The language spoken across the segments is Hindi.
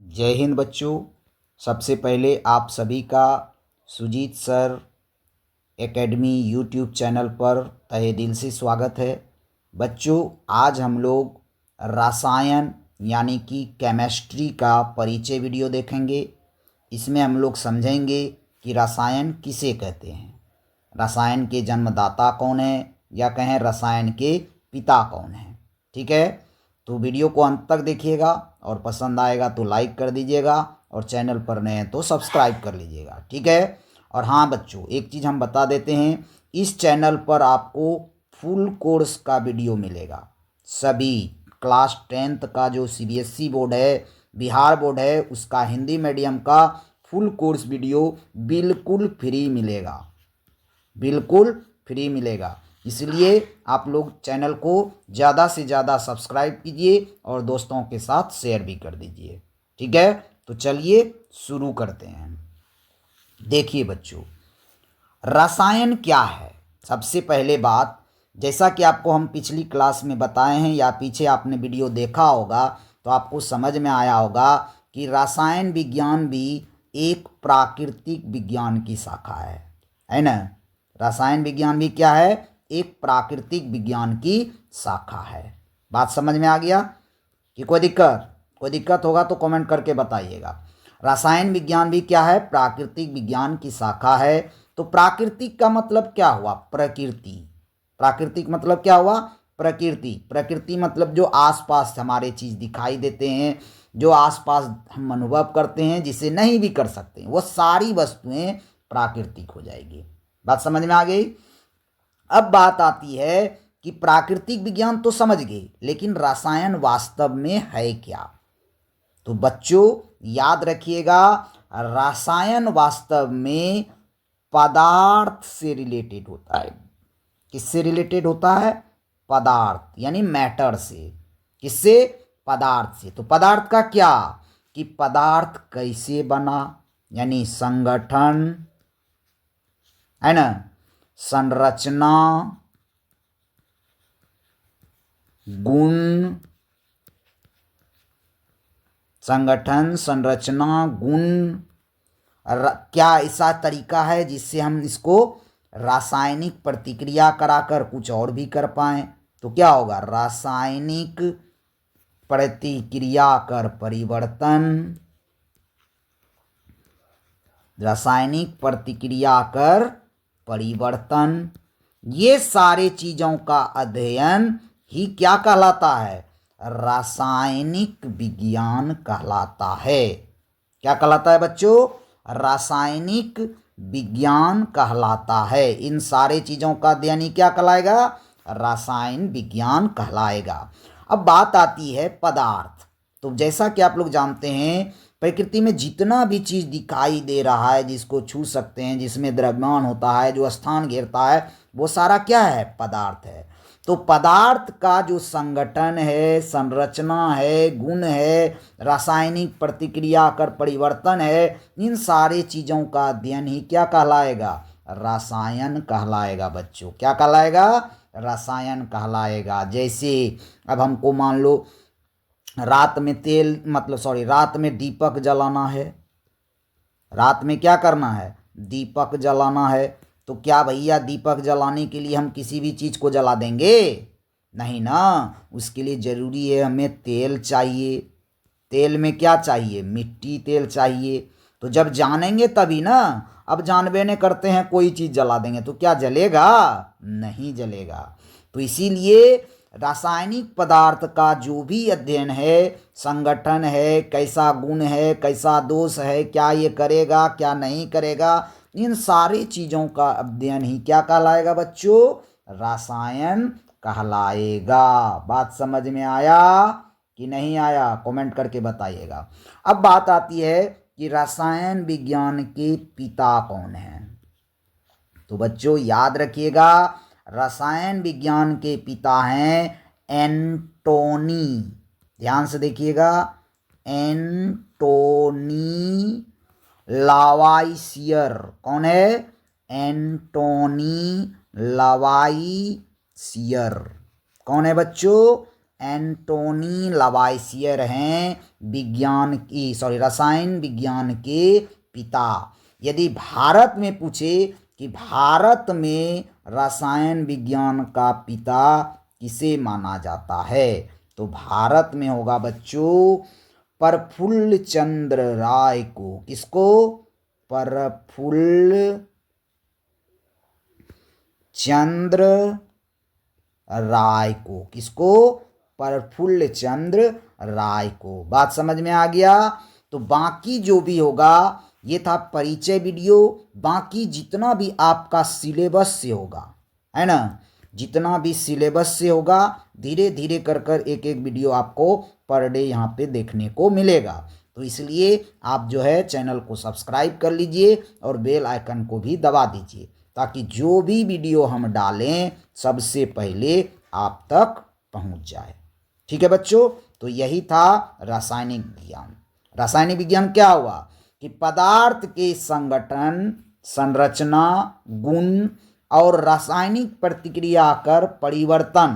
जय हिंद बच्चों। सबसे पहले आप सभी का Sujeet sir academy YouTube channel पर तहे दिल से स्वागत है। बच्चों, आज हम लोग रसायन यानी कि केमिस्ट्री का परिचय वीडियो देखेंगे। इसमें हम लोग समझेंगे कि रसायन किसे कहते हैं, रसायन के जन्मदाता कौन है या कहें रसायन के पिता कौन है। ठीक है, तो वीडियो को अंत तक देखिएगा और पसंद आएगा तो लाइक कर दीजिएगा और चैनल पर नए हैं तो सब्सक्राइब कर लीजिएगा। ठीक है। और हाँ बच्चों, एक चीज़ हम बता देते हैं, इस चैनल पर आपको फुल कोर्स का वीडियो मिलेगा। सभी क्लास 10th का जो CBSE बोर्ड है, बिहार बोर्ड है, उसका हिंदी मीडियम का फुल कोर्स वीडियो बिल्कुल फ्री मिलेगा, बिल्कुल फ्री मिलेगा। इसलिए आप लोग चैनल को ज़्यादा से ज़्यादा सब्सक्राइब कीजिए और दोस्तों के साथ शेयर भी कर दीजिए। ठीक है, तो चलिए शुरू करते हैं। देखिए बच्चों, रसायन क्या है। सबसे पहले बात, जैसा कि आपको हम पिछली क्लास में बताए हैं या पीछे आपने वीडियो देखा होगा तो आपको समझ में आया होगा कि रसायन विज्ञान भी एक प्राकृतिक विज्ञान की शाखा है ना। रसायन विज्ञान भी क्या है, एक प्राकृतिक विज्ञान की शाखा है। बात समझ में आ गया कि कोई दिक्कत होगा तो कमेंट करके बताइएगा। रसायन विज्ञान भी क्या है, प्राकृतिक विज्ञान की शाखा है। तो प्राकृतिक का मतलब क्या हुआ, प्रकृति। प्राकृतिक मतलब क्या हुआ, प्रकृति। प्रकृति मतलब जो आसपास हमारे चीज़ दिखाई देते हैं, जो आसपास हम अनुभव करते हैं, जिसे नहीं भी कर सकते, वो सारी वस्तुएं प्राकृतिक हो जाएगी। बात समझ में आ गई। अब बात आती है कि प्राकृतिक विज्ञान तो समझ गए, लेकिन रसायन वास्तव में है क्या। तो बच्चों याद रखिएगा, रसायन वास्तव में पदार्थ से रिलेटेड होता है। किससे रिलेटेड होता है, पदार्थ यानी मैटर से। किससे, पदार्थ से। तो पदार्थ का क्या, कि पदार्थ कैसे बना, यानी संगठन है ना, संरचना, गुण, संगठन, संरचना, गुण। क्या ऐसा तरीका है जिससे हम इसको रासायनिक प्रतिक्रिया कराकर कुछ और भी कर पाएं। तो क्या होगा, रासायनिक प्रतिक्रिया कर परिवर्तन, रासायनिक प्रतिक्रिया कर परिवर्तन। ये सारे चीजों का अध्ययन ही क्या कहलाता है, रासायनिक विज्ञान कहलाता है। क्या कहलाता है बच्चों, रासायनिक विज्ञान कहलाता है। इन सारे चीजों का अध्ययन ही क्या कहलाएगा, रासायन विज्ञान कहलाएगा। अब बात आती है पदार्थ। तो जैसा कि आप लोग जानते हैं, प्रकृति में जितना भी चीज दिखाई दे रहा है, जिसको छू सकते हैं, जिसमें द्रव्यमान होता है, जो स्थान घेरता है, वो सारा क्या है, पदार्थ है। तो पदार्थ का जो संगठन है, संरचना है, गुण है, रासायनिक प्रतिक्रिया कर परिवर्तन है, इन सारे चीजों का अध्ययन ही क्या कहलाएगा, रसायन कहलाएगा। बच्चों क्या कहलाएगा, रसायन कहलाएगा। जैसे अब हमको मान लो रात में रात में दीपक जलाना है। रात में क्या करना है, दीपक जलाना है। तो क्या भैया दीपक जलाने के लिए हम किसी भी चीज़ को जला देंगे, नहीं ना। उसके लिए ज़रूरी है, हमें तेल चाहिए। तेल में क्या चाहिए, मिट्टी तेल चाहिए। तो जब जानेंगे तभी ना। अब जानबे ने करते हैं कोई चीज़ जला देंगे तो क्या जलेगा, नहीं जलेगा। तो इसीलिए रासायनिक पदार्थ का जो भी अध्ययन है, संगठन है, कैसा गुण है, कैसा दोष है, क्या ये करेगा क्या नहीं करेगा, इन सारी चीज़ों का अध्ययन ही क्या कहलाएगा बच्चों, रसायन कहलाएगा। बात समझ में आया कि नहीं आया, कमेंट करके बताइएगा। अब बात आती है कि रसायन विज्ञान के पिता कौन हैं। तो बच्चों याद रखिएगा, रसायन विज्ञान के पिता हैं एंटोनी। ध्यान से देखिएगा, एंटोनी लावाइसियर। कौन है, एंटोनी लावाइसियर। कौन है बच्चों, एंटोनी लावाइसियर हैं रसायन विज्ञान के पिता। यदि भारत में पूछे कि भारत में रसायन विज्ञान का पिता किसे माना जाता है, तो भारत में होगा बच्चों प्रफुल्ल चंद्र राय को। किसको? प्रफुल्ल चंद्र राय को। किसको? प्रफुल्ल चंद्र राय को। बात समझ में आ गया? तो बाकी जो भी होगा, ये था परिचय वीडियो। बाकी जितना भी आपका सिलेबस से होगा, है ना, जितना भी सिलेबस से होगा, धीरे धीरे कर कर एक एक वीडियो आपको पर डे यहाँ पे देखने को मिलेगा। तो इसलिए आप जो है चैनल को सब्सक्राइब कर लीजिए और बेल आइकन को भी दबा दीजिए, ताकि जो भी वीडियो हम डालें सबसे पहले आप तक पहुंच जाए। ठीक है बच्चों, तो यही था रासायनिक विज्ञान। रासायनिक विज्ञान क्या हुआ कि पदार्थ के संगठन, संरचना, गुण और रासायनिक प्रतिक्रिया कर परिवर्तन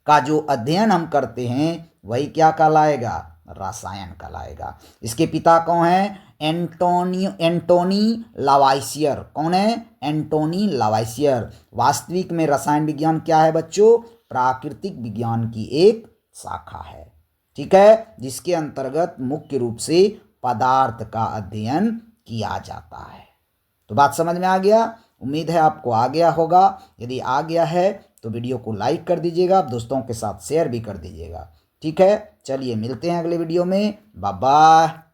का जो अध्ययन हम करते हैं वही क्या कहलाएगा? रसायन कहलाएगा। इसके पिता कौन है? एंटोनी लावाइसियर। कौन है? एंटोनी लावाइसियर। वास्तविक में रसायन विज्ञान क्या है बच्चों? प्राकृतिक विज्ञान की एक शाखा है। ठीक है, जिसके अंतर्गत मुख्य रूप से पदार्थ का अध्ययन किया जाता है। तो बात समझ में आ गया? उम्मीद है आपको आ गया होगा। यदि आ गया है तो वीडियो को लाइक कर दीजिएगा, दोस्तों के साथ शेयर भी कर दीजिएगा। ठीक है, चलिए मिलते हैं अगले वीडियो में। Bye bye.